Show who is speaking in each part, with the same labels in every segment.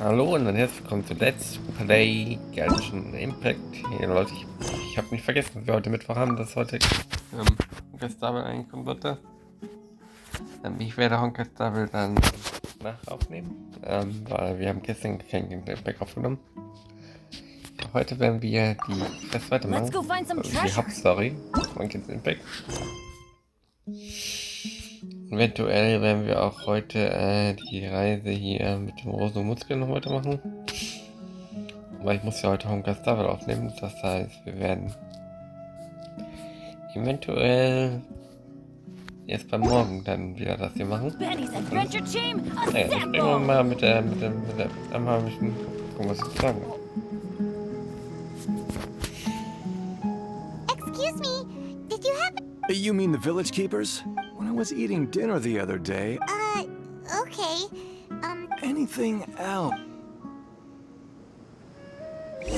Speaker 1: Hallo und dann herzlich willkommen zu Let's Play Genshin Impact. Hier Leute, ich habe nicht vergessen, dass wir heute Mittwoch haben, dass heute Honkai-Star reinkommen sollte. Ich werde Honkai-Star dann nachaufnehmen, weil wir haben gestern kein Impact aufgenommen. Heute werden wir die Quest weitermachen, also die Hauptstory von Genshin Impact. Eventuell werden wir auch heute die Reise hier mit dem Rosen Muskel noch weitermachen. Weil ich muss ja heute Honkai Star aufnehmen, das heißt, wir werden eventuell erst beim Morgen dann wieder das hier machen. Naja, dann springen wir mal mit der einmal ein bisschen gucken, was ich sagen.
Speaker 2: Excuse me, did you have...
Speaker 3: You mean the village keepers? When I was eating dinner the other day...
Speaker 2: okay,
Speaker 3: Anything else?
Speaker 1: Ich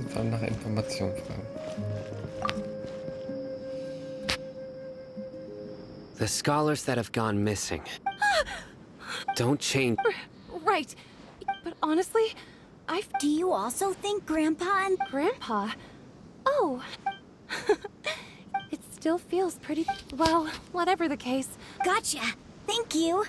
Speaker 1: muss auch nach Informationen fragen.
Speaker 4: The scholars that have gone missing. Don't change.
Speaker 5: Right. But honestly,
Speaker 2: do you also think Grandpa and...
Speaker 5: Grandpa? Oh. It still feels pretty... Well, whatever the case.
Speaker 2: Gotcha. Thank you.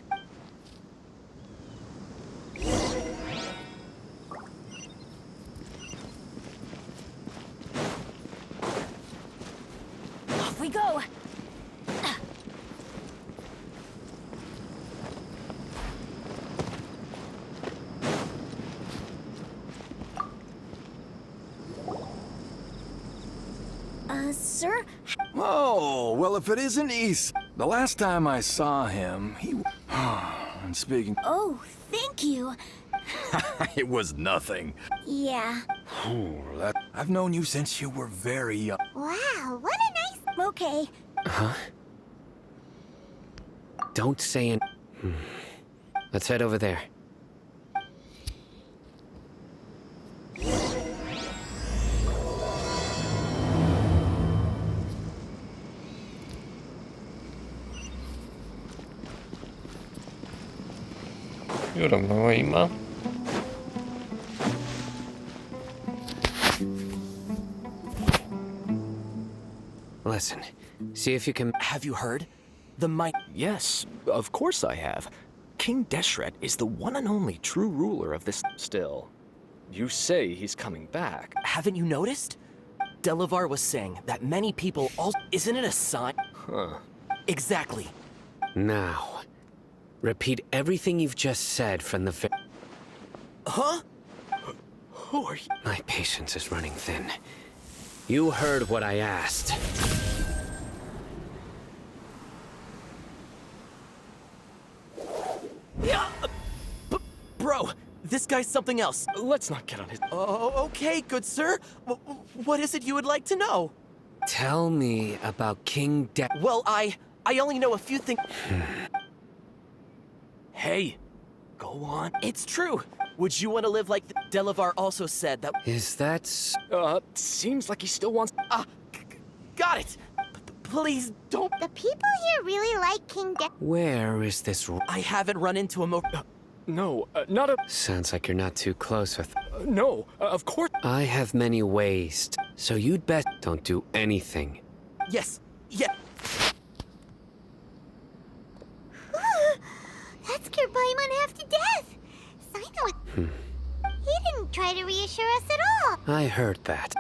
Speaker 2: Off we go. Sir?
Speaker 3: Oh, well, if it isn't East. The last time I saw him, he... And speaking...
Speaker 2: Oh, thank you.
Speaker 3: It was nothing.
Speaker 2: Yeah.
Speaker 3: I've known you since you were very young.
Speaker 2: Wow, what a nice... Okay.
Speaker 4: Huh? Don't say it. Let's head over there.
Speaker 1: Ja, dann machen wir ihn mal.
Speaker 4: Listen, see if you can...
Speaker 6: Have you heard? The might... Yes, of course I have. King Deshret is the one and only true ruler of this...
Speaker 7: Still, you say he's coming back.
Speaker 6: Haven't you noticed? Delavar was saying that many people also... Isn't it a sign?
Speaker 7: Huh.
Speaker 6: Exactly.
Speaker 4: Now, repeat everything you've just said from the...
Speaker 6: Huh? Who are you?
Speaker 4: My patience is running thin. You heard what I asked.
Speaker 6: Yeah, bro, this guy's something else.
Speaker 7: Let's not get on his...
Speaker 6: Oh, okay, good sir. What is it you would like to know?
Speaker 4: Tell me about King De...
Speaker 6: Well, I only know a few things. Hey, go on. It's true. Would you want to live like Delavar also said that...
Speaker 4: Is that...
Speaker 7: Seems like he still wants...
Speaker 6: Got it. Please don't...
Speaker 2: The people here really like King De...
Speaker 4: Where is this...
Speaker 6: I haven't run into him over...
Speaker 7: No, not a...
Speaker 4: Sounds like you're not too close with...
Speaker 7: No, of course...
Speaker 4: I have many ways, so you'd bet don't do anything.
Speaker 6: Yes, yeah.
Speaker 2: That scared Paimon half to death. Sino... He didn't try to reassure us at all.
Speaker 4: I heard that.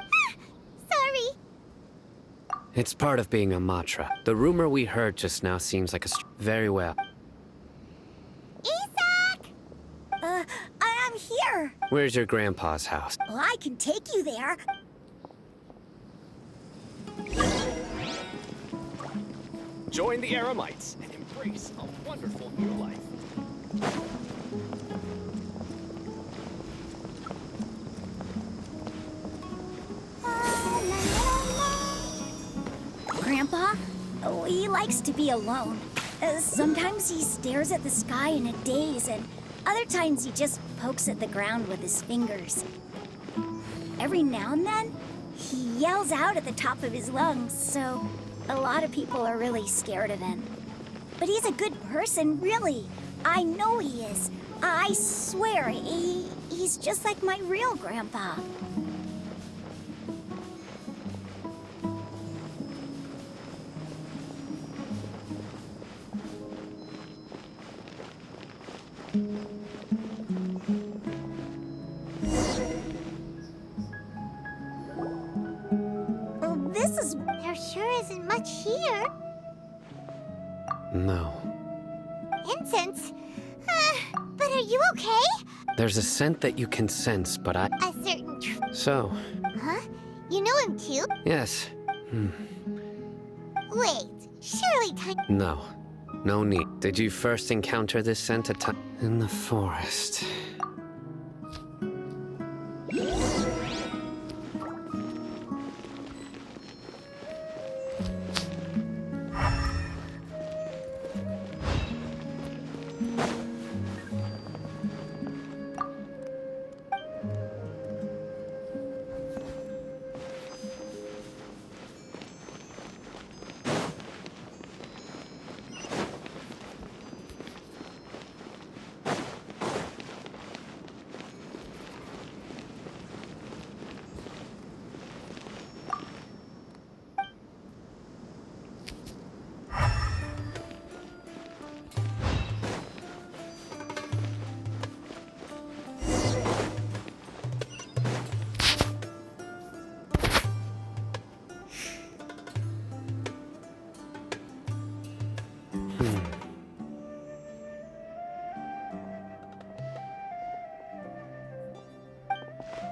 Speaker 2: Sorry.
Speaker 4: It's part of being a Matra. The rumor we heard just now seems like a... Very well.
Speaker 2: Isaac! I'm here.
Speaker 4: Where's your grandpa's house?
Speaker 2: Well, I can take you there.
Speaker 7: Join the Eremites and embrace a wonderful new life.
Speaker 2: Grandpa? Oh, he likes to be alone. Sometimes he stares at the sky in a daze, and other times he just pokes at the ground with his fingers. Every now and then, he yells out at the top of his lungs, so A lot of people are really scared of him. But he's a good person, really. I know he is. I swear, he's just like my real grandpa.
Speaker 8: There sure isn't much here.
Speaker 4: No.
Speaker 8: Incense? But are you okay?
Speaker 4: There's a scent that you can sense, but I...
Speaker 8: A certain
Speaker 4: So,
Speaker 8: Huh? You know him too?
Speaker 4: yes.
Speaker 8: Wait, surely time...
Speaker 4: No. No need. Did you first encounter this scent at time? In the forest.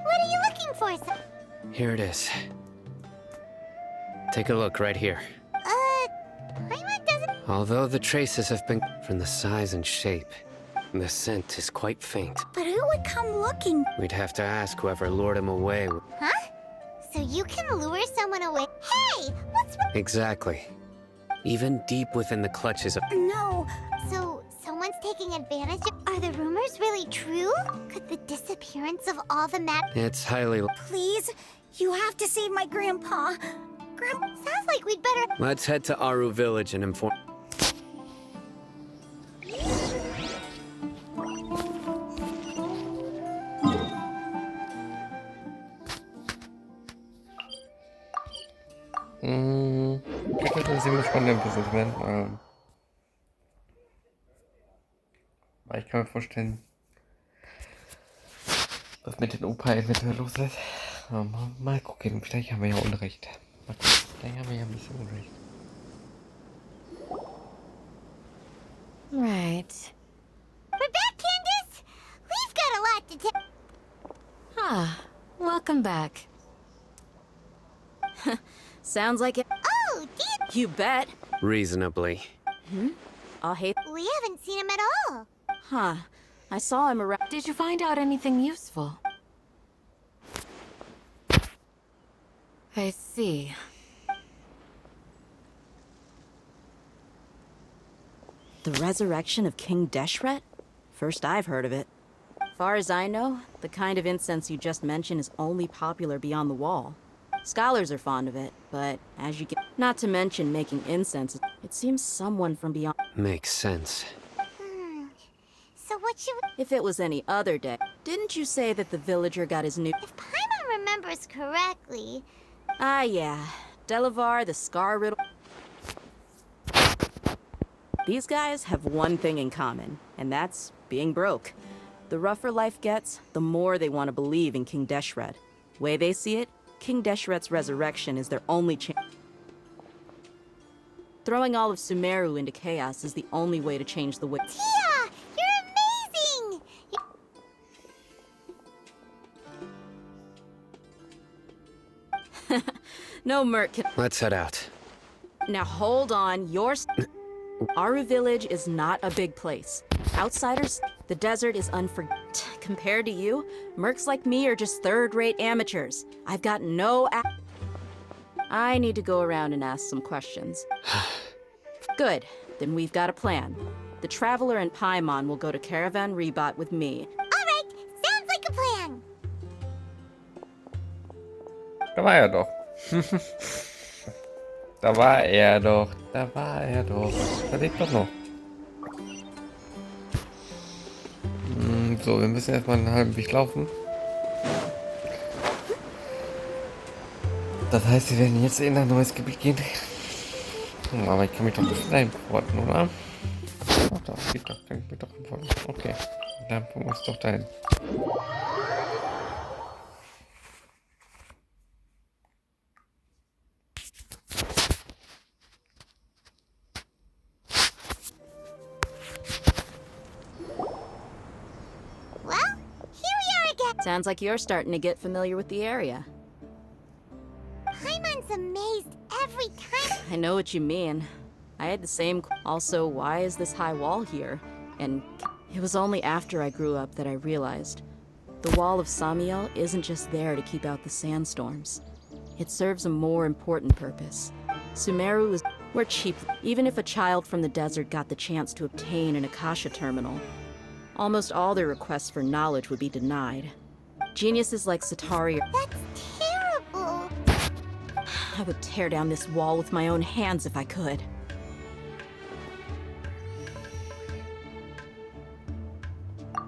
Speaker 8: What are you looking for, sir?
Speaker 4: Here it is. Take a look right here.
Speaker 8: Paimon doesn't...
Speaker 4: Although the traces have been from the size and shape, the scent is quite faint.
Speaker 2: But who would come looking?
Speaker 4: We'd have to ask whoever lured him away.
Speaker 8: Huh? So you can lure someone away? Hey! What's wrong?
Speaker 4: Exactly. Even deep within the clutches of...
Speaker 2: No.
Speaker 8: So, someone's taking advantage of... Are the rumors really true? Could the disappearance of all the
Speaker 4: It's highly...
Speaker 2: Please, you have to save my grandpa.
Speaker 8: Sounds like we'd better...
Speaker 4: Let's head to Aru Village and inform...
Speaker 1: Ich glaube, das ist ziemlich spannend im Business, weil ich kann mir vorstellen, was mit den Opa eventuell los ist. Mal gucken, vielleicht haben wir ja Unrecht. Mal gucken, vielleicht haben wir ja ein bisschen Unrecht.
Speaker 5: Right.
Speaker 8: We're back, Candace! We've got a lot to tell...
Speaker 5: Ah, welcome back. Sounds like it.
Speaker 8: Oh, dear!
Speaker 5: You bet.
Speaker 4: Reasonably.
Speaker 5: I'll hate.
Speaker 8: We haven't seen him at all.
Speaker 5: Huh. I saw him around. Did you find out anything useful? I see.
Speaker 9: The resurrection of King Deshret? First I've heard of it.
Speaker 5: Far as I know, the kind of incense you just mentioned is only popular beyond the wall. Scholars are fond of it, but as you get... Not to mention making incense, it seems someone from beyond...
Speaker 4: Makes sense.
Speaker 8: So what should we...
Speaker 5: If it was any other day, didn't you say that the villager got his new...
Speaker 8: If Paimon remembers correctly...
Speaker 5: Ah, yeah. Delavar, the Scar Riddle...
Speaker 9: These guys have one thing in common, and that's being broke. The rougher life gets, the more they want to believe in King Deshret. Way they see it, King Deshret's resurrection is their only chance.
Speaker 5: Throwing all of Sumeru into chaos is the only way to change the way...
Speaker 8: Tia! You're amazing!
Speaker 5: No Merc can...
Speaker 4: Let's head out.
Speaker 5: Now hold on, Aru Village is not a big place. Outsiders, the desert is Compared to you, mercs like me are just third-rate amateurs. I've got no I need to go around and ask some questions. Good, then we've got a plan. The Traveler and Paimon will go to Caravan Rebot with me.
Speaker 8: Alright, sounds like a plan!
Speaker 1: Da war er doch. Da war er doch. Da war er doch. Da lebt doch noch. So, wir müssen erstmal einen halben Weg laufen. Das heißt, wir werden jetzt in ein neues Gebiet gehen. Aber ich kann mich doch nicht antworten, oder? Ach, da geht doch, kann ich mich doch antworten. Okay, dann muss doch dahin.
Speaker 8: Well, here we are again.
Speaker 9: Sounds like you're starting to get familiar with the area.
Speaker 8: Paimon's amazed every time.
Speaker 9: I know what you mean. I had the same. Also, why is this high wall here? And it was only after I grew up that I realized the wall of Samiel isn't just there to keep out the sandstorms. It serves a more important purpose. Sumeru is. We're cheap. Even if a child from the desert got the chance to obtain an Akasha terminal, almost all their requests for knowledge would be denied. Geniuses like Satari.
Speaker 8: That's terrible.
Speaker 9: I would tear down this wall with my own hands if I could.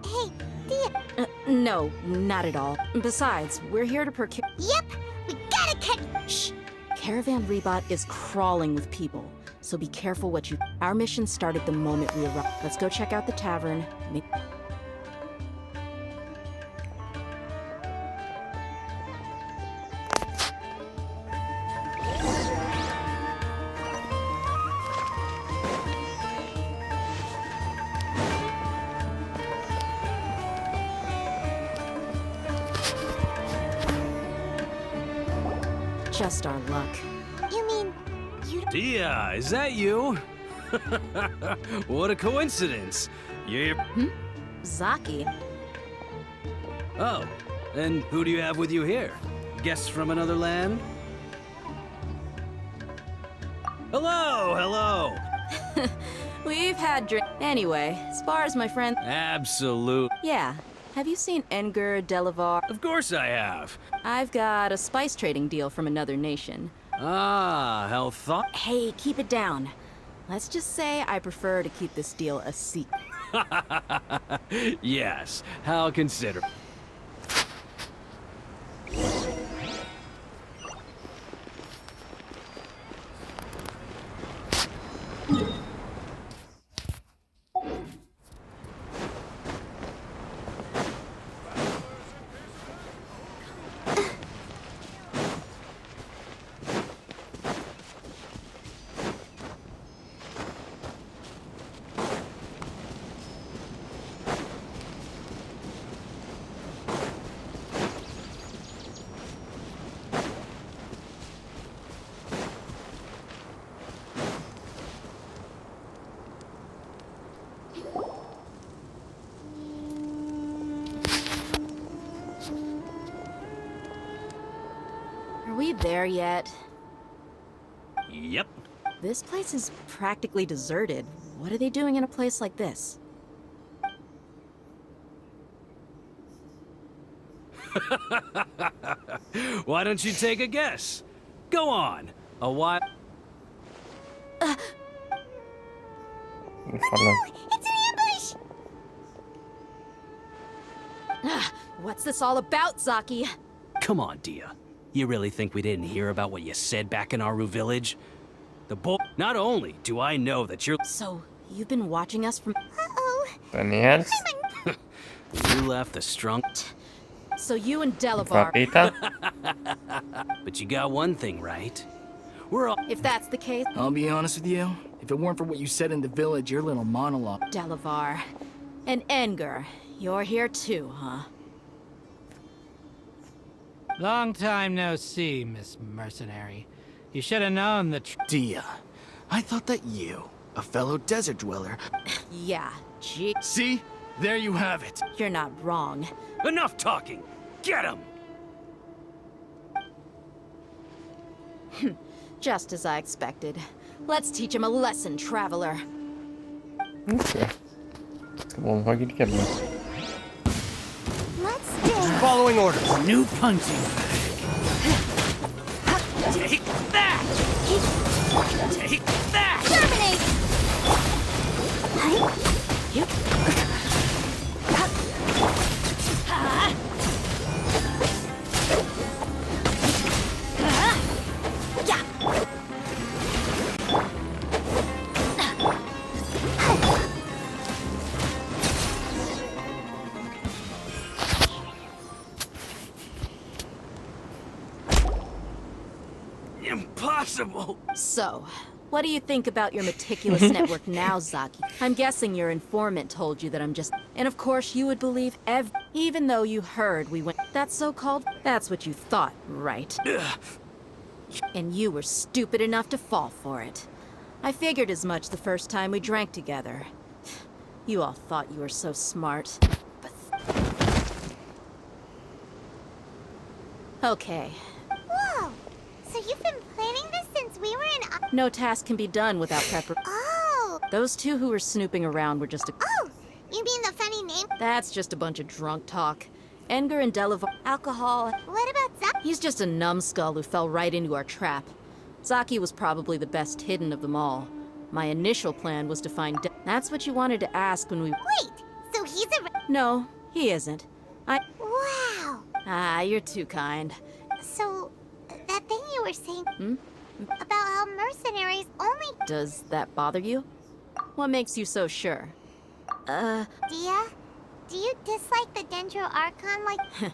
Speaker 8: Hey, Dia.
Speaker 9: No, not at all. Besides, we're here to procure.
Speaker 8: Yep, we gotta catch.
Speaker 9: Shh! Caravan Rebot is crawling with people, so be careful what you. Our mission started the moment we arrived. Let's go check out the tavern. Just our luck.
Speaker 8: You mean you?
Speaker 10: Dia, is that you? What a coincidence. You're...
Speaker 9: Zaki.
Speaker 10: Oh, and who do you have with you here? Guests from another land? Hello, hello.
Speaker 9: We've had drink. Anyway, as far as my friend.
Speaker 10: Absolute.
Speaker 9: Yeah. Have you seen Enger Delavar?
Speaker 10: Of course I have.
Speaker 9: I've got a spice trading deal from another nation.
Speaker 10: Ah, how thought.
Speaker 9: Hey, keep it down. Let's just say I prefer to keep this deal a secret.
Speaker 10: Yes, how considerate.
Speaker 9: Are we there yet?
Speaker 10: Yep.
Speaker 9: This place is practically deserted. What are they doing in a place like this?
Speaker 10: Why don't you take a guess? Go on. A while.
Speaker 8: It's an ambush.
Speaker 9: What's this all about, Zaki?
Speaker 10: Come on, Dia. You really think we didn't hear about what you said back in Aru village? Not only do I know that you're.
Speaker 9: So, you've been watching us from.
Speaker 8: Uh-oh.
Speaker 1: Dein Ernst?
Speaker 10: You left the strong.
Speaker 9: So you and
Speaker 1: War
Speaker 9: Delavar.
Speaker 1: Peter?
Speaker 10: But you got one thing right. We're all.
Speaker 9: If that's the case,
Speaker 11: I'll be honest with you. If it weren't for what you said in the village, your little monologue.
Speaker 9: Delavar. And Enger, you're here too, huh?
Speaker 12: Long time no see, Miss Mercenary. You should have known the
Speaker 11: Dia, I thought that you, a fellow desert dweller...
Speaker 9: Yeah, gee.
Speaker 11: See? There you have it.
Speaker 9: You're not wrong.
Speaker 10: Enough talking! Get him!
Speaker 9: Just as I expected. Let's teach him a lesson, traveler.
Speaker 1: Okay. Come on, hug it, get me.
Speaker 8: Let's dance.
Speaker 12: following orders. New punching.
Speaker 10: Take that! Take that!
Speaker 2: Terminate!
Speaker 10: Impossible!
Speaker 5: So, what do you think about your meticulous network now, Zaki? I'm guessing your informant told you that I'm just... And of course you would believe even though you heard we went... That's so-called... That's what you thought, right? And you were stupid enough to fall for it. I figured as much the first time we drank together. You all thought you were so smart. But... Okay.
Speaker 8: Whoa! So you've been planning this since we were in...
Speaker 5: No task can be done without preparation.
Speaker 8: Oh!
Speaker 5: Those two who were snooping around were just a...
Speaker 8: Oh! You mean the funny name?
Speaker 5: That's just a bunch of drunk talk. Edgar and Delavar... Alcohol...
Speaker 8: What about Zach?
Speaker 5: He's just a numbskull who fell right into our trap. Zaki was probably the best hidden of them all. My initial plan was to find... That's what you wanted to ask when we...
Speaker 8: Wait! So he's a...
Speaker 5: No, he isn't.
Speaker 8: Wow!
Speaker 5: Ah, you're too kind.
Speaker 8: So, that thing you were saying... About how mercenaries only...
Speaker 5: Does that bother you? What makes you so sure?
Speaker 8: Dia? Do you dislike the Dendro Archon like...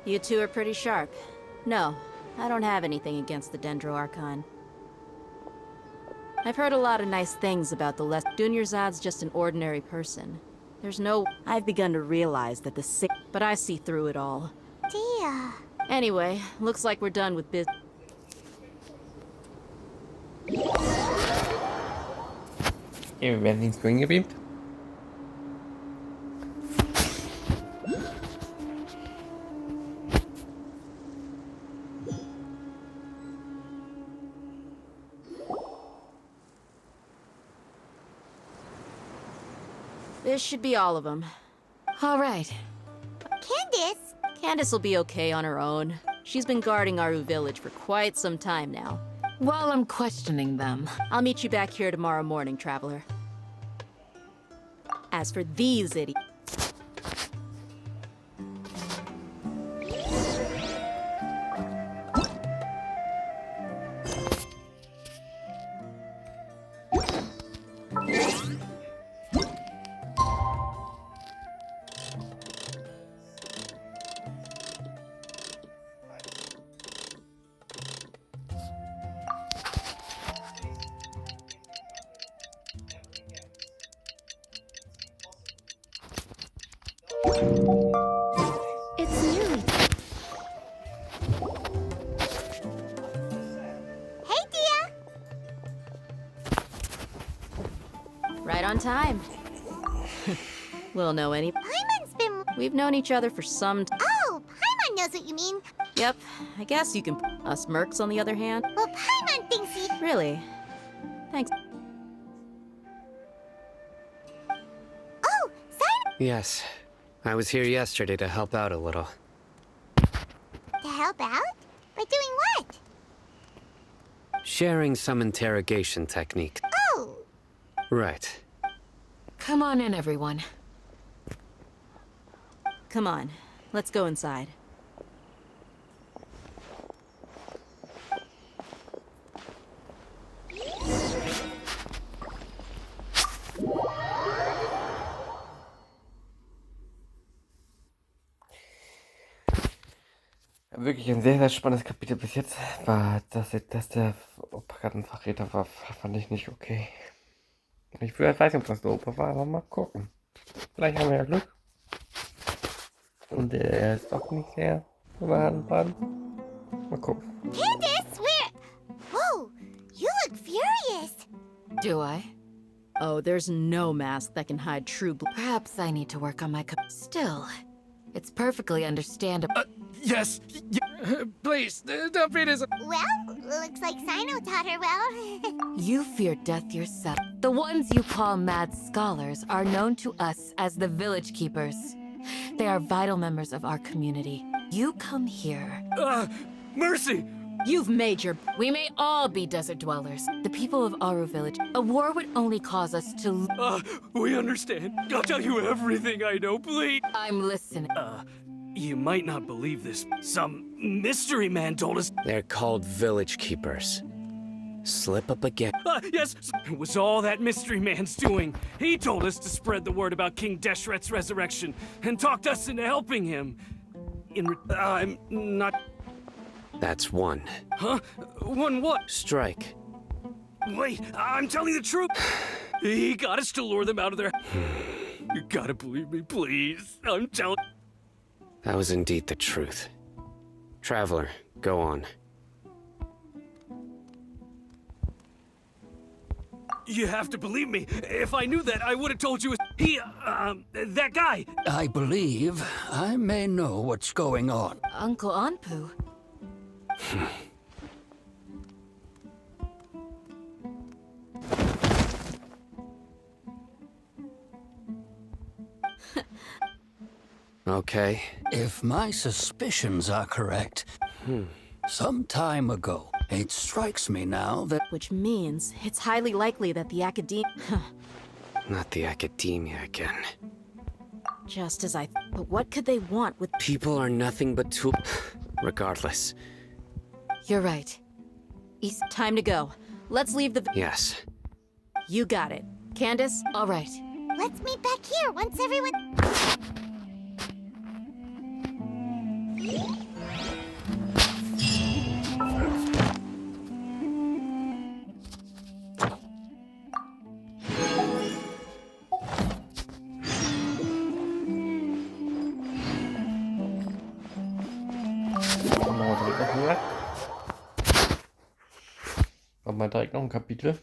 Speaker 5: You two are pretty sharp. No, I don't have anything against the Dendro Archon. I've heard a lot of nice things about the Dunyarzad's just an ordinary person. There's no... I've begun to realize that the sick... But I see through it all.
Speaker 8: Dia...
Speaker 5: Anyway, looks like we're done with business.
Speaker 1: Wir werden ins Grün gebeamt.
Speaker 5: This should be all of them.
Speaker 9: All right.
Speaker 8: Candace?
Speaker 5: Candace will be okay on her own. She's been guarding Aru Village for quite some time now.
Speaker 9: While I'm questioning them,
Speaker 5: I'll meet you back here tomorrow morning, Traveler. As for these idiots...
Speaker 8: It's you. Hey, Dia!
Speaker 5: Right on time. We'll know any...
Speaker 8: Paimon's been...
Speaker 5: We've known each other for some...
Speaker 8: Oh, Paimon knows what you mean.
Speaker 5: Yep, I guess you can... Us mercs, on the other hand?
Speaker 8: Well, Paimon thinks he...
Speaker 5: Really? Thanks.
Speaker 8: Oh, Simon!
Speaker 4: Yes. I was here yesterday to help out a little.
Speaker 8: To help out? By doing what?
Speaker 4: Sharing some interrogation technique.
Speaker 8: Oh!
Speaker 4: Right.
Speaker 9: come on in, everyone.
Speaker 5: Come on, let's go inside.
Speaker 1: Wirklich ein sehr, sehr spannendes Kapitel bis jetzt. War, dass der Opa gerade ein Verräter war, fand ich nicht okay. Ich weiß nicht, ob das der Opa war, aber mal gucken. Vielleicht haben wir ja Glück. Und er ist doch nicht sehr überhandbar. Mal gucken.
Speaker 8: Candace, where... Whoa, you look furious.
Speaker 9: Do I?
Speaker 5: Oh, there's no mask that can hide true blood.
Speaker 9: Perhaps I need to work on my Still, it's perfectly understandable.
Speaker 11: Yes! Please, don't beat us.
Speaker 8: Well, looks like Sino taught her well.
Speaker 9: You fear death yourself. The ones you call mad scholars are known to us as the Village Keepers. They are vital members of our community. You come here.
Speaker 11: Mercy!
Speaker 5: You've made your...
Speaker 13: We may all be desert dwellers. The people of Aru Village. A war would only cause us to...
Speaker 10: We understand. I'll tell you everything I know, please.
Speaker 13: I'm listening.
Speaker 10: You might not believe this. Some mystery man told us...
Speaker 4: They're called village keepers. Slip up again.
Speaker 10: Yes, it was all that mystery man's doing. He told us to spread the word about King Deshret's resurrection and talked us into helping him. I'm not...
Speaker 4: That's one.
Speaker 10: Huh? One what?
Speaker 4: Strike.
Speaker 10: Wait, I'm telling the truth. He got us to lure them out of their... You gotta believe me, please. I'm telling...
Speaker 4: That was indeed the truth. Traveler, go on.
Speaker 10: You have to believe me. If I knew that, I would have told you. That guy.
Speaker 14: I believe I may know what's going on.
Speaker 13: Uncle Anpu.
Speaker 4: Okay.
Speaker 14: If my suspicions are correct, some time ago, it strikes me now that...
Speaker 5: Which means it's highly likely that the academia...
Speaker 4: Not the academia again.
Speaker 5: Just as I... But what could they want with...
Speaker 4: People are nothing but tools. Regardless.
Speaker 13: You're right.
Speaker 5: It's time to go. Let's leave the...
Speaker 4: Yes.
Speaker 5: You got it. Candace?
Speaker 13: All right.
Speaker 8: Let's meet back here once everyone...
Speaker 1: Machen wir direkt noch ein Kapitel.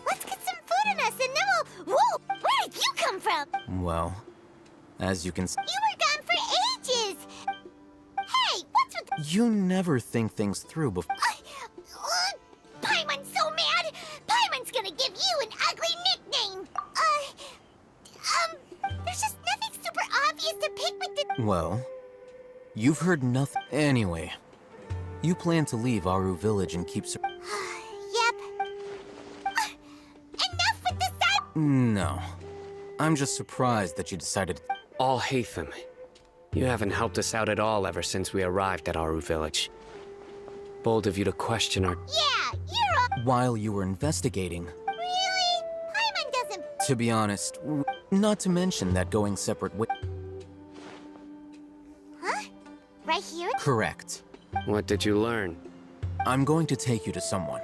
Speaker 8: Let's get some food in us and then we'll... Whoa! Where did you come from?
Speaker 6: Well, as you can see...
Speaker 8: You were gone for ages! Hey, what's with...
Speaker 6: You never think things through before...
Speaker 8: Paimon's so mad! Paimon's gonna give you an ugly nickname! There's just nothing super obvious to pick with the...
Speaker 6: Well, you've heard nothing... Anyway, you plan to leave Aru Village and keep...
Speaker 8: Yep. Enough with the side...
Speaker 6: No. I'm just surprised that you decided...
Speaker 4: Alhaitham, you haven't helped us out at all ever since we arrived at Aru Village. Bold of you to question our...
Speaker 8: Yeah, you're a...
Speaker 6: While you were investigating...
Speaker 8: Really? Paimon doesn't...
Speaker 6: To be honest, not to mention that going separate ways...
Speaker 8: Huh? Right here?
Speaker 6: Correct.
Speaker 4: What did you learn?
Speaker 6: I'm going to take you to someone.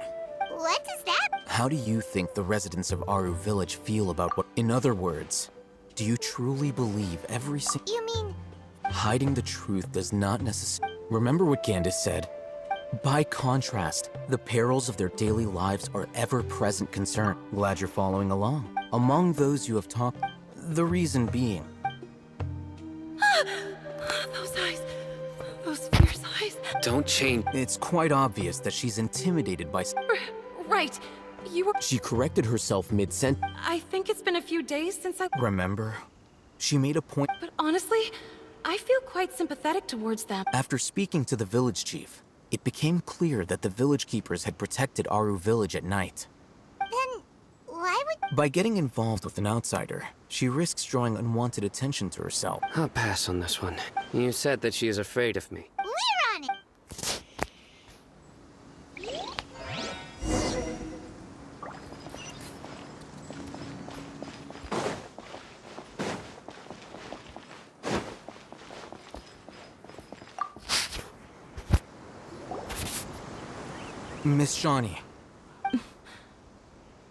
Speaker 8: What is that?
Speaker 6: How do you think the residents of Aru Village feel about what... In other words, do you truly believe every single...
Speaker 8: You mean...
Speaker 6: Hiding the truth does not necessarily... Remember what Candace said? By contrast, the perils of their daily lives are ever-present concern. Glad you're following along. Among those you have talked... The reason being...
Speaker 13: Those eyes. Those fierce eyes.
Speaker 4: Don't change.
Speaker 6: It's quite obvious that she's intimidated by...
Speaker 13: Right. You were...
Speaker 6: She corrected herself mid-sentence.
Speaker 13: I think it's been a few days since I...
Speaker 6: Remember? She made a point...
Speaker 13: But honestly, I feel quite sympathetic towards them.
Speaker 6: After speaking to the village chief, it became clear that the village keepers had protected Aru Village at night.
Speaker 8: Then... why would...
Speaker 6: By getting involved with an outsider, she risks drawing unwanted attention to herself.
Speaker 4: I'll pass on this one. You said that she is afraid of me.
Speaker 8: We're on it!
Speaker 6: Miss Shawnee.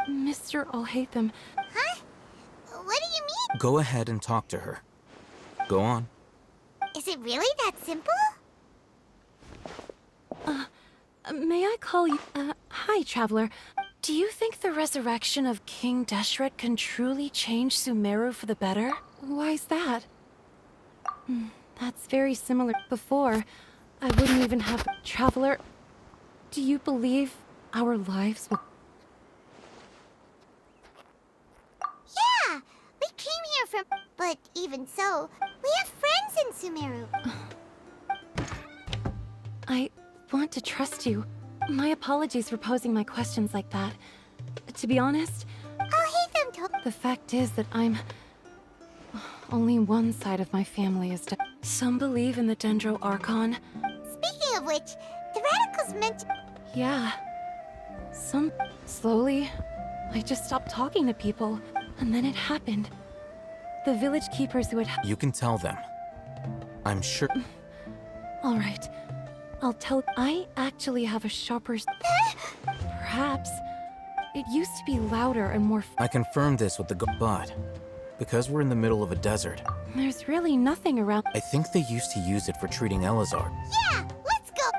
Speaker 13: Mr. Alhaitham.
Speaker 8: Huh? What do you mean?
Speaker 6: Go ahead and talk to her. Go on.
Speaker 8: Is it really that simple?
Speaker 13: May I call you... hi.
Speaker 15: Hi, Traveler. Do you think the resurrection of King Deshret can truly change Sumeru for the better? Why's that? That's very similar. Before, I wouldn't even have... Traveler, do you believe our lives will...
Speaker 8: Yeah! We came here from... But even so, we have friends in Sumeru.
Speaker 15: I want to trust you. My apologies for posing my questions like that. To be honest...
Speaker 8: I'll hate them to...
Speaker 15: The fact is that only one side of my family is dead. Some believe in the Dendro Archon.
Speaker 8: Speaking of which, the radicals meant...
Speaker 15: Yeah. Slowly, I just stopped talking to people, and then it happened. The village keepers who had...
Speaker 6: You can tell them. I'm sure...
Speaker 15: All right. I'll tell... I actually have a sharper... Perhaps. It used to be louder and more...
Speaker 6: I confirmed this with the but because we're in the middle of a desert,
Speaker 15: There's really nothing around...
Speaker 6: I think they used to use it for treating Elazar.
Speaker 8: Yeah! Let's go!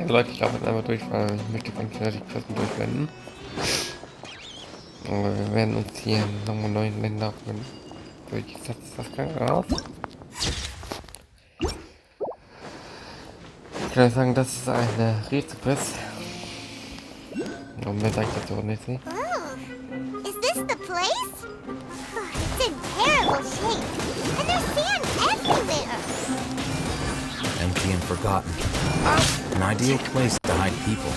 Speaker 1: Leute, ich laufe jetzt einmal durch, weil ich möchte ganz schnell die Kosten durchwenden. Aber wir werden uns hier nochmal neuen Länder durchgesetzt. Das kann raus. Ich kann sagen, das ist eine Rätselquest. Und mehr sage ich dazu auch nicht.
Speaker 8: Is this the place? It's in terrible shape. And there's sand everywhere.
Speaker 6: Empty and forgotten. An ideal place to hide people.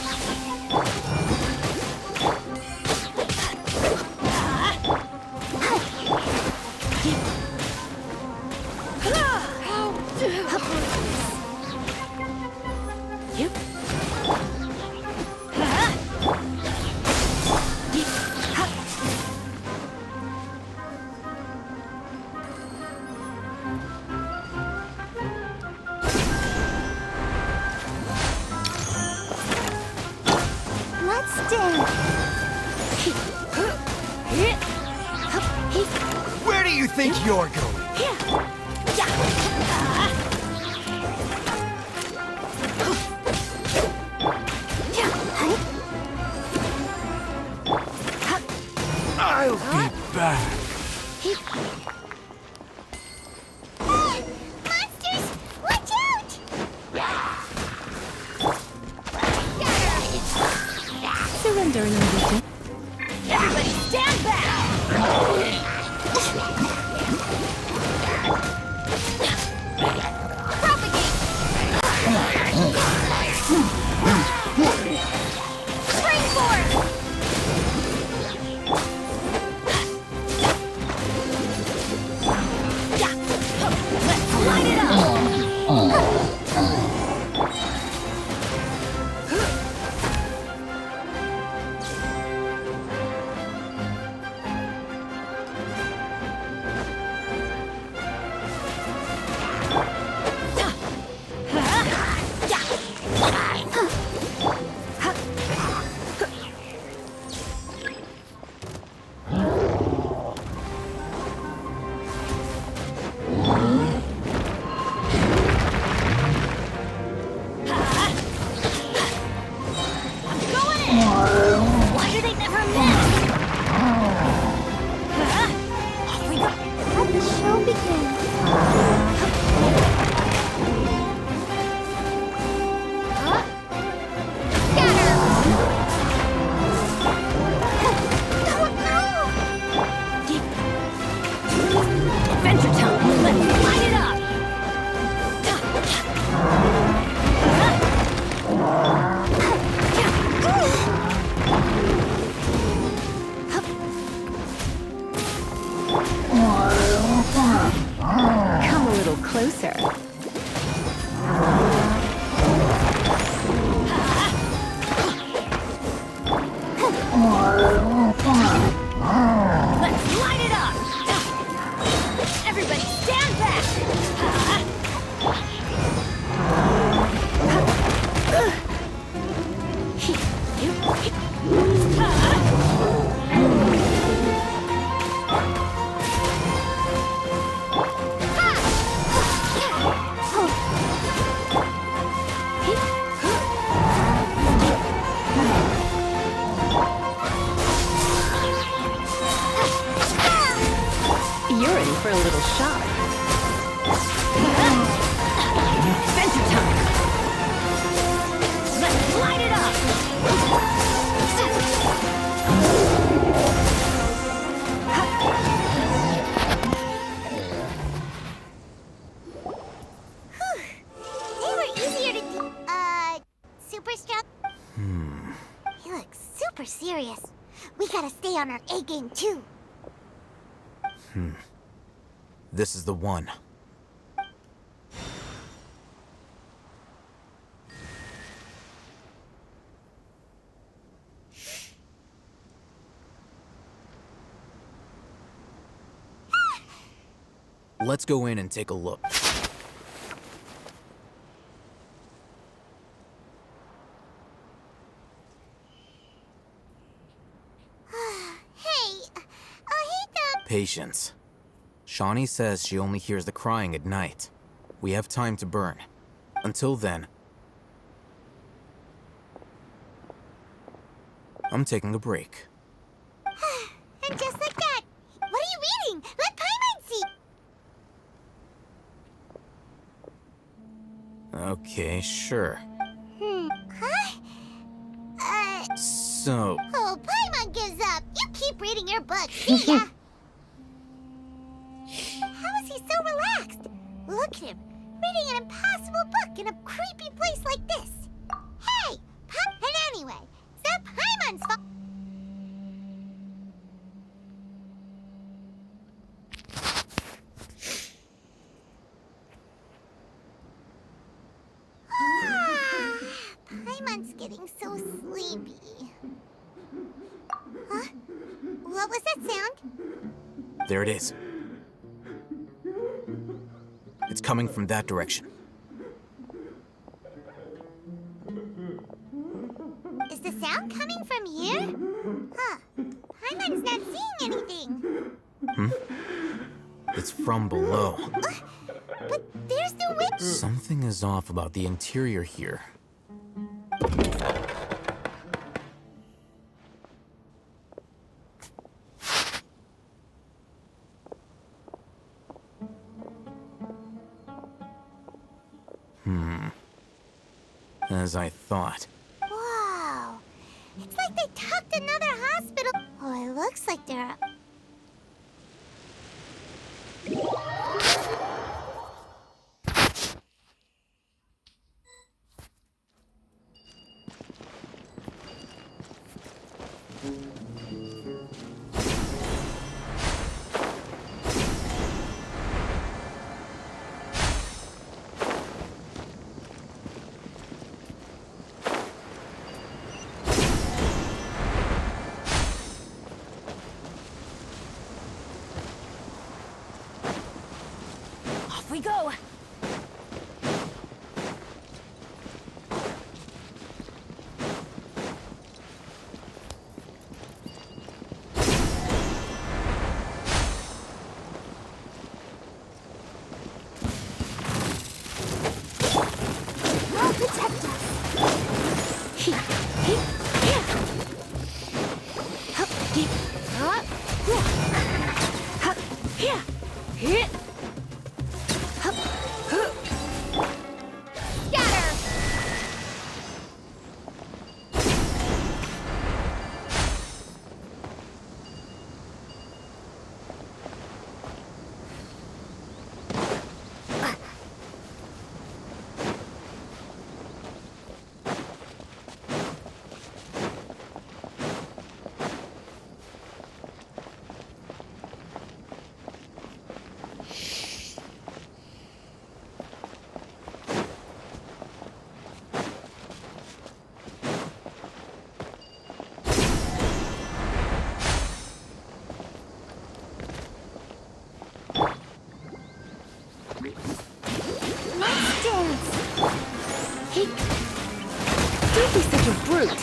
Speaker 16: Where do you think you're going? I'll be back.
Speaker 8: Monsters! Watch out!
Speaker 15: Surrender in ambition.
Speaker 2: Everybody stand back!
Speaker 5: later.
Speaker 2: Let's light it up! Everybody stand back!
Speaker 5: You're in for a little shock.
Speaker 2: Adventure time! Let's light it up!
Speaker 8: They were easier to do. Super strong? He looks super serious. We gotta stay on our A game too.
Speaker 6: This is the one. Let's go in and take a look. Patience. Shawnee says she only hears the crying at night. We have time to burn. Until then, I'm taking a break.
Speaker 8: And just like that, what are you reading? Let Paimon see.
Speaker 6: Okay, sure.
Speaker 8: Huh?
Speaker 6: So,
Speaker 8: Oh, Paimon gives up. You keep reading your book, see ya. How is he so relaxed? Look at him, reading an impossible book in a creepy place like this. Hey, and anyway, it's that Paimon's fault. Paimon's getting so sleepy. Huh? What was that sound?
Speaker 6: there it is. It's coming from that direction.
Speaker 8: Is the sound coming from here? Huh. Paimon's not seeing anything.
Speaker 6: It's from below.
Speaker 8: But there's no way.
Speaker 6: Something is off about the interior here. As I thought.
Speaker 8: Wow. It's like they tucked another hospital. Oh, it looks like they're...
Speaker 2: Off we go!
Speaker 8: I'll protect us.
Speaker 2: Scatter!
Speaker 15: Don't be such a brute.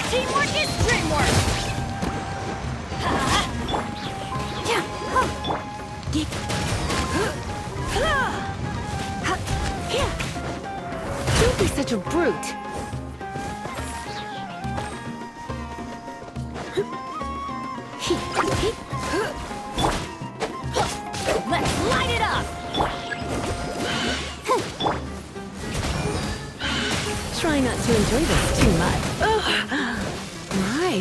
Speaker 2: Teamwork is dreamwork!
Speaker 15: Don't be such a brute.
Speaker 2: Let's light it up!
Speaker 15: Try not to enjoy this too much. My.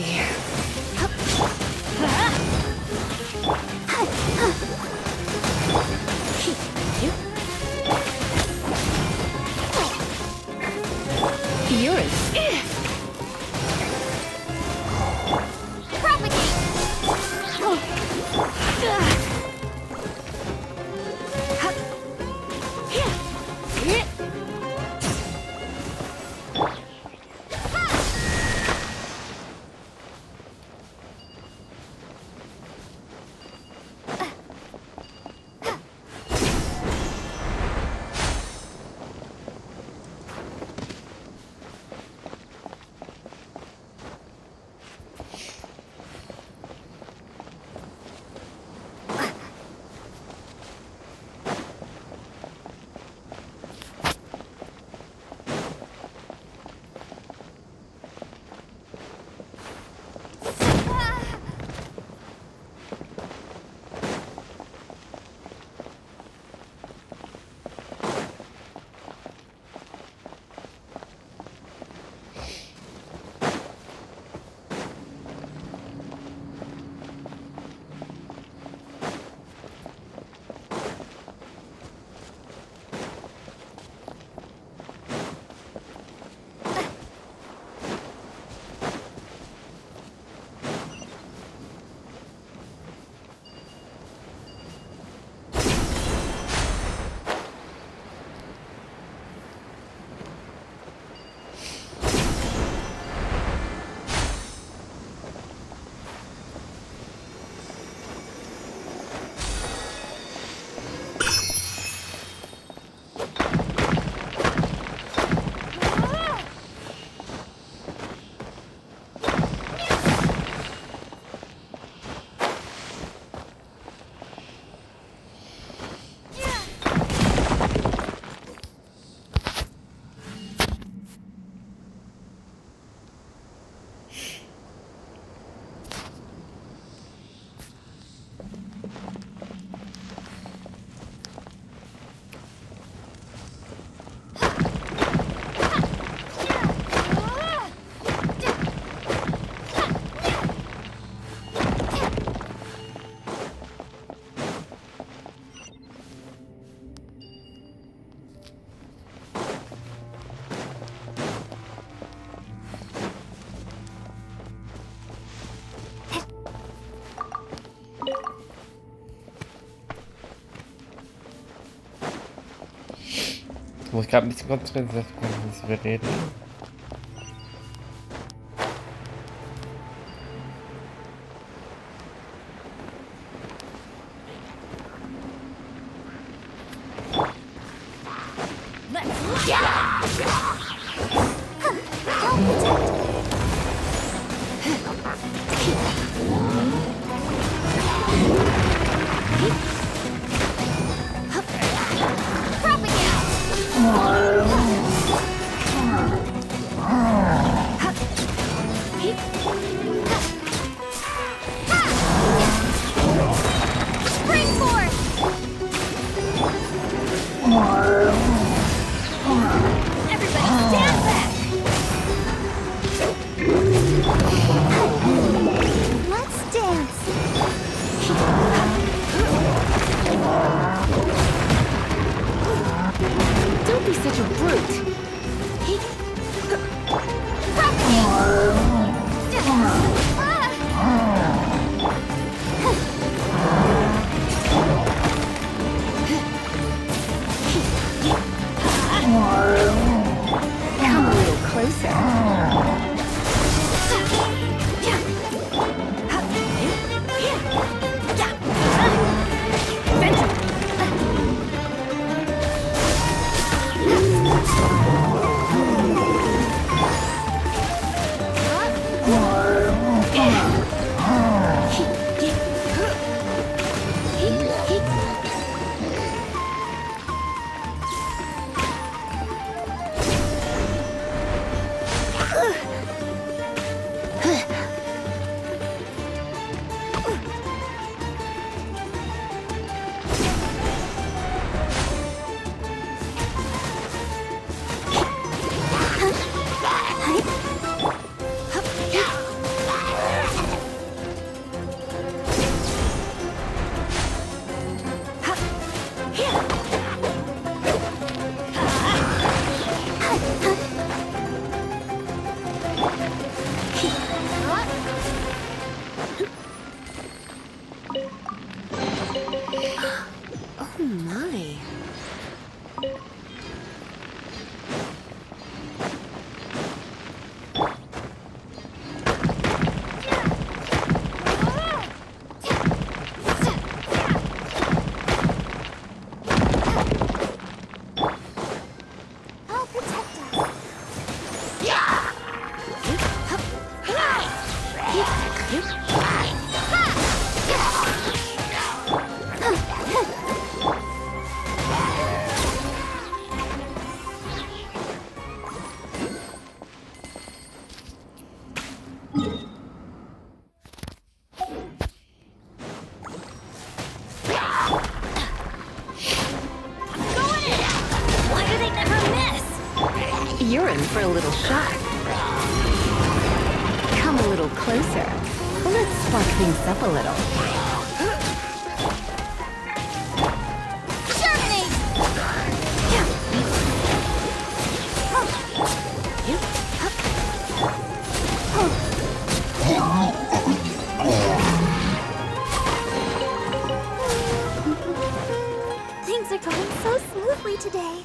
Speaker 15: You're a...
Speaker 2: Propagate!
Speaker 1: Ich muss gerade ein bisschen konzentrieren, dass wir reden.
Speaker 2: Why do they never miss?
Speaker 15: You're in for a little shock. Come a little closer. Let's spark things up a little.
Speaker 2: Things are going so smoothly today.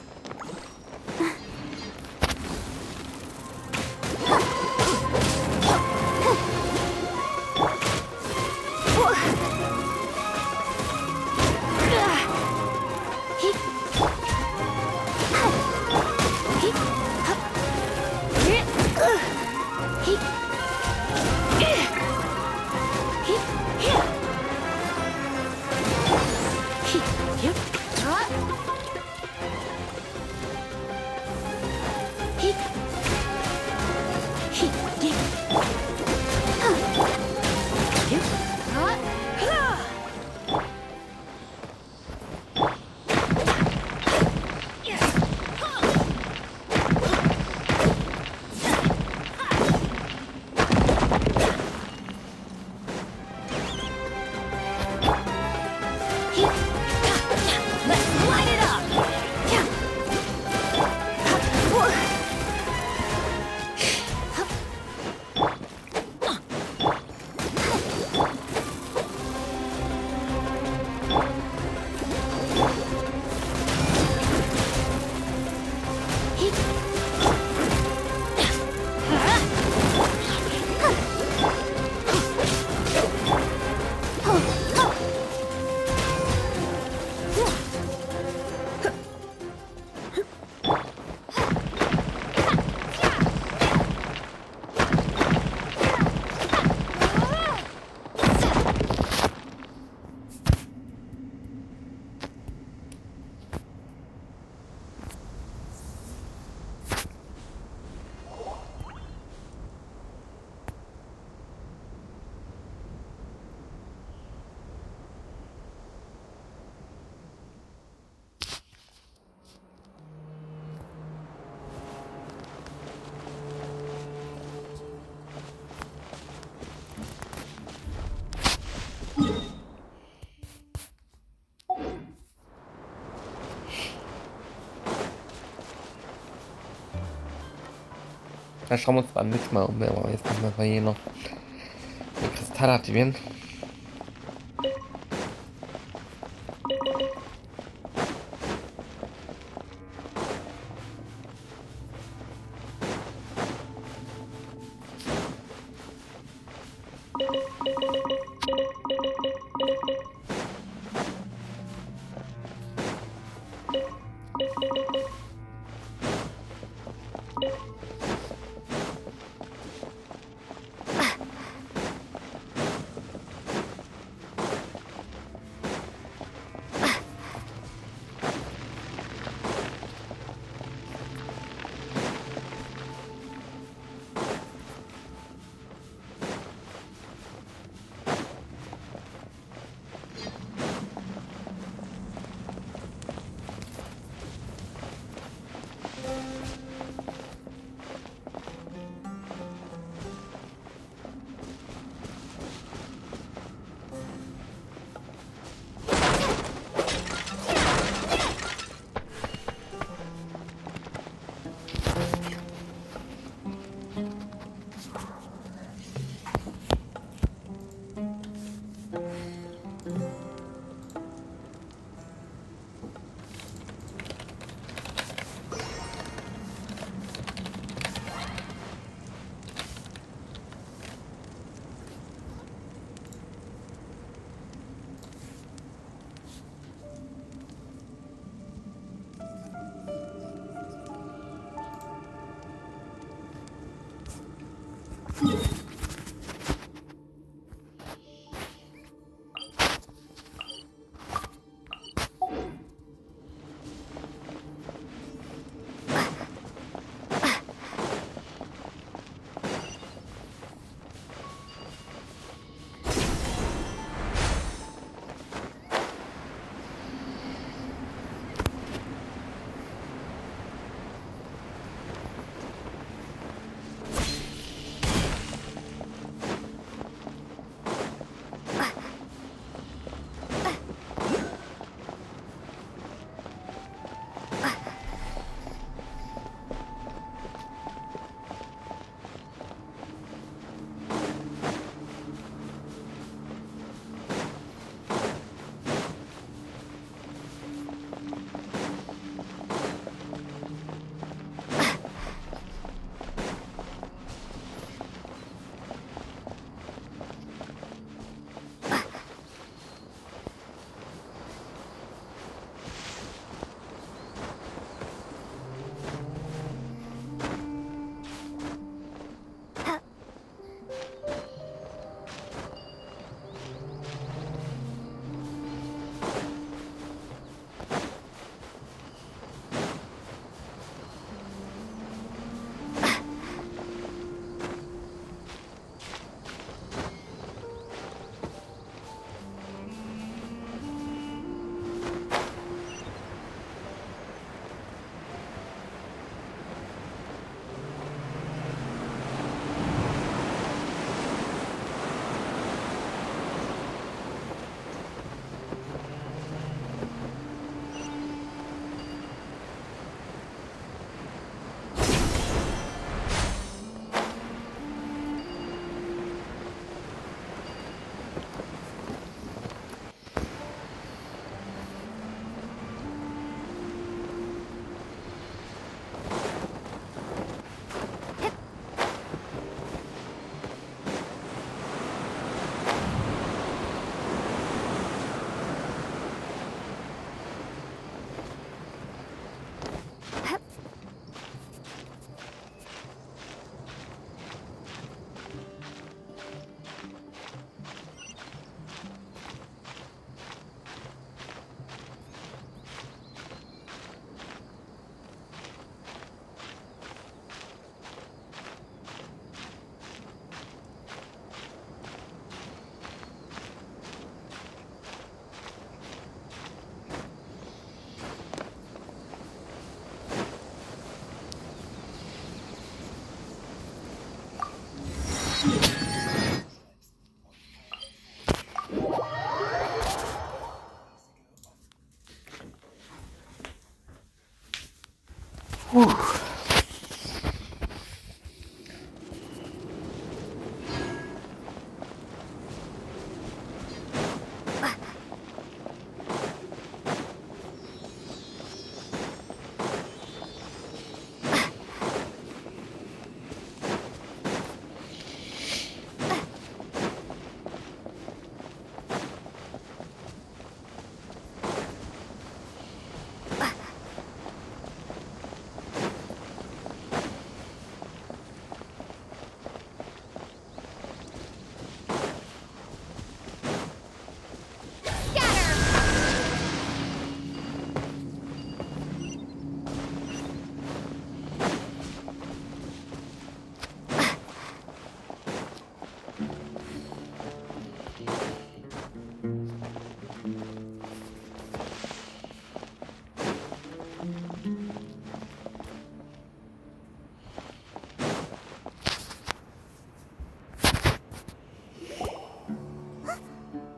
Speaker 1: Da schauen wir uns beim nächsten Mal um, aber jetzt müssen wir hier noch den Kristall aktivieren.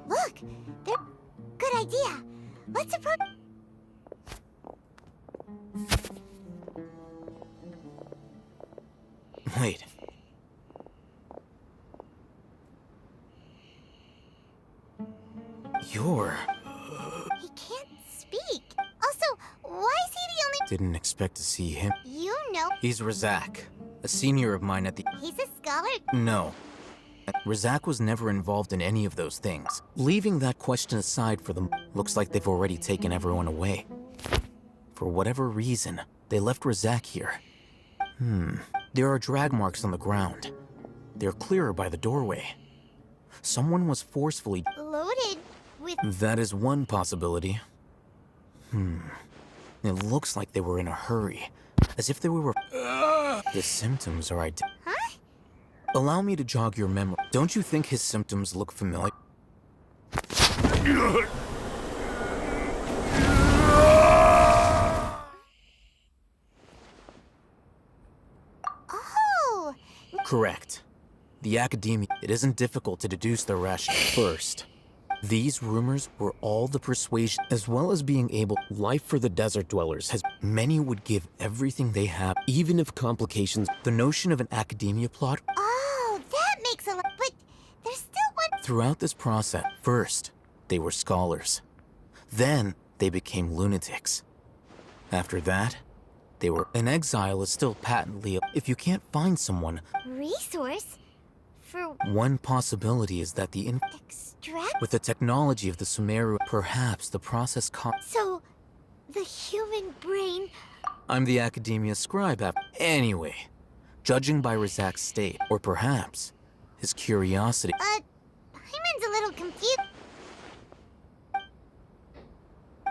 Speaker 8: Look, they're... Good idea. Let's approach...
Speaker 6: Wait. You're...
Speaker 8: He can't speak. Also, why is he the only...
Speaker 6: Didn't expect to see him.
Speaker 8: You know...
Speaker 6: He's Razak, a senior of mine at the...
Speaker 8: He's a scholar?
Speaker 6: No. Razak was never involved in any of those things. Leaving that question aside for them, looks like they've already taken everyone away. For whatever reason, they left Razak here. There are drag marks on the ground. They're clearer by the doorway. Someone was forcefully...
Speaker 8: Loaded with...
Speaker 6: That is one possibility. It looks like they were in a hurry. As if they were... The symptoms are identical.
Speaker 8: Huh?
Speaker 6: Allow me to jog your memory. Don't you think his symptoms look familiar?
Speaker 8: Oh!
Speaker 6: Correct. The Academia, it isn't difficult to deduce their rationale. First, these rumors were all the persuasion, as well as being able. Life for the desert dwellers has. Many would give everything they have, even if complications. The notion of an Academia plot.
Speaker 8: Oh, that makes a lot... But there's still one...
Speaker 6: Throughout this process, first, they were scholars. Then, they became lunatics. After that, they were... An exile is still patently... If you can't find someone...
Speaker 8: Resource? For...
Speaker 6: One possibility is that the...
Speaker 8: Extract?
Speaker 6: With the technology of the Sumeru, perhaps the process
Speaker 8: So, the human brain...
Speaker 6: I'm the Academia scribe Anyway, judging by Razak's state, or perhaps his curiosity...
Speaker 8: Hyman's a little confused.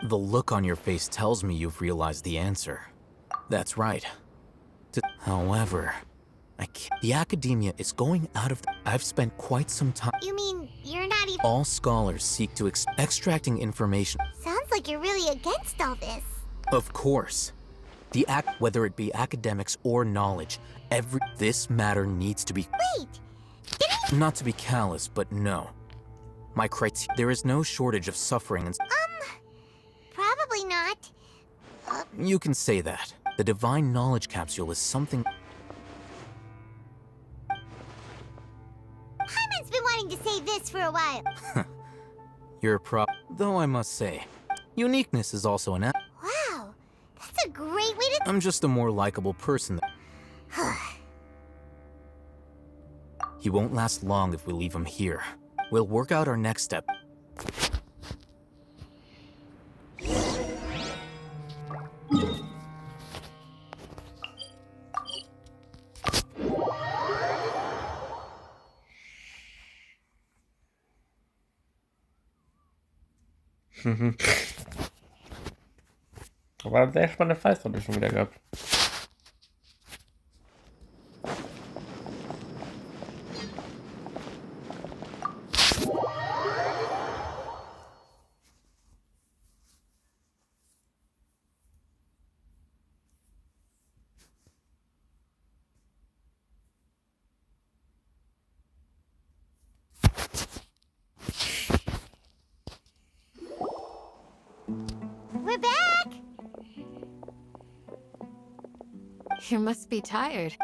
Speaker 6: The look on your face tells me you've realized the answer. That's right. However, I can't... The Academia is going out of... I've spent quite some time...
Speaker 8: You mean you're not even...
Speaker 6: All scholars seek to extracting information.
Speaker 8: Sounds like you're really against all this.
Speaker 6: Of course. Whether it be academics or knowledge, this matter needs to be...
Speaker 8: Wait!
Speaker 6: Not to be callous, but no. My criteria... There is no shortage of suffering and...
Speaker 8: Probably not.
Speaker 6: You can say that. The divine knowledge capsule is something...
Speaker 8: Hyman's been wanting to say this for a while.
Speaker 6: You're Though I must say, uniqueness is also an...
Speaker 8: Wow, that's a great way to...
Speaker 6: I'm just a more likable person. He won't last long if we leave him here. We'll work out our next step.
Speaker 1: Aber sehr spannende Fights habe ich schon wieder gehabt.
Speaker 8: We're back!
Speaker 13: You must be tired.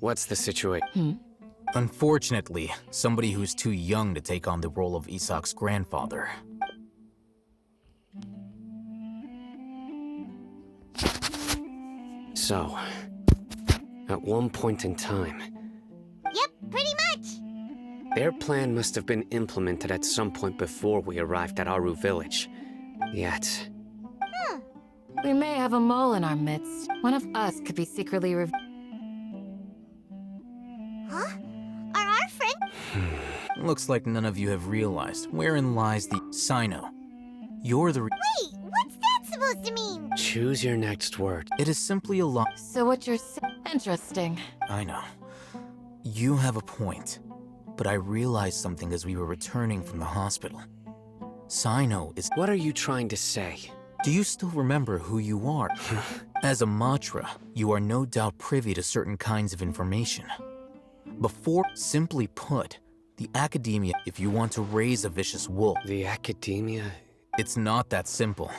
Speaker 4: What's the situation?
Speaker 6: Unfortunately, somebody who's too young to take on the role of Isak's grandfather.
Speaker 4: So, at one point in time,
Speaker 8: Yep, pretty much.
Speaker 4: their plan must have been implemented at some point before we arrived at Aru village. Yet,
Speaker 13: We may have a mole in our midst. One of us could be secretly
Speaker 8: Huh? Are our friends?
Speaker 6: Looks like none of you have realized wherein lies the Sino. You're the
Speaker 8: Wait, what's that supposed to mean?
Speaker 4: choose your next word.
Speaker 6: It is simply a lie.
Speaker 13: So what you're interesting.
Speaker 6: I know. You have a point. But I realized something as we were returning from the hospital. Sino is...
Speaker 4: What are you trying to say?
Speaker 6: Do you still remember who you are? As a Matra, you are no doubt privy to certain kinds of information. Before, simply put, the Academia, if you want to raise a vicious wolf...
Speaker 4: The Academia?
Speaker 6: It's not that simple.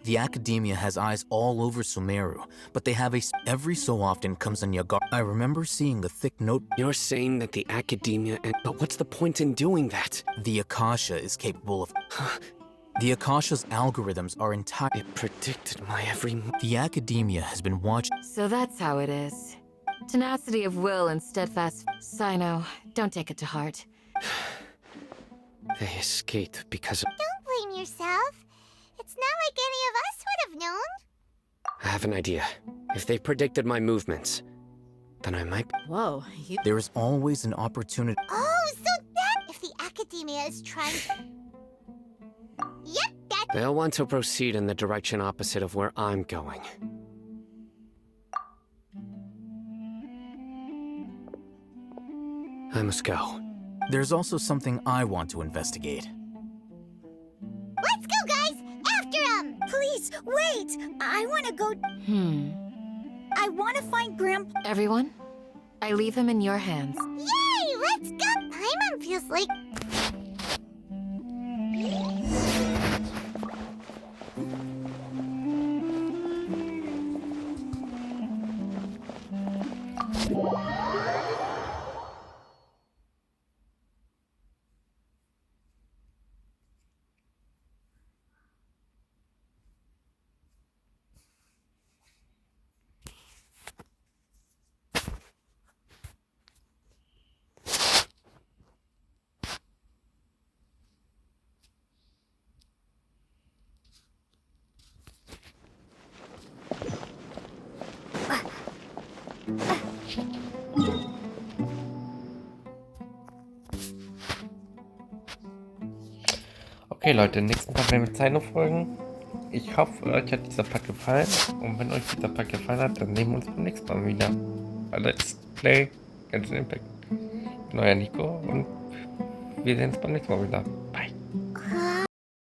Speaker 6: The Academia has eyes all over Sumeru, but they have every so often comes on Yagar. I remember seeing a thick note...
Speaker 4: You're saying that the Academia and... But what's the point in doing that?
Speaker 6: The Akasha is capable of... The Akasha's algorithms are entire...
Speaker 4: It predicted my every...
Speaker 6: The Academia has been watched...
Speaker 13: So that's how it is. Tenacity of will and steadfast... Sino, don't take it to heart.
Speaker 4: They escaped because of...
Speaker 8: Don't blame yourself. It's not like any of us would have known.
Speaker 4: I have an idea. If they predicted my movements, then I might...
Speaker 9: Whoa,
Speaker 6: There is always an opportunity...
Speaker 8: Oh, so that... If the Academia is trying... Yep, that...
Speaker 4: They'll want to proceed in the direction opposite of where I'm going. I must go.
Speaker 6: There's also something I want to investigate.
Speaker 8: Let's go, guys! After him!
Speaker 2: Please, wait! I want to go... I want to find Grandpa...
Speaker 13: Everyone, I leave him in your hands.
Speaker 8: Yay! Let's go! Paimon feels like...
Speaker 1: Okay Leute, nächsten Part werden wir Zeit noch folgen. Ich hoffe, euch hat dieser Part gefallen. Und wenn euch dieser Part gefallen hat, dann sehen wir uns beim nächsten Mal wieder. Bei Let's Play Genshin Impact. Ich bin euer Nico und wir sehen uns beim nächsten Mal wieder.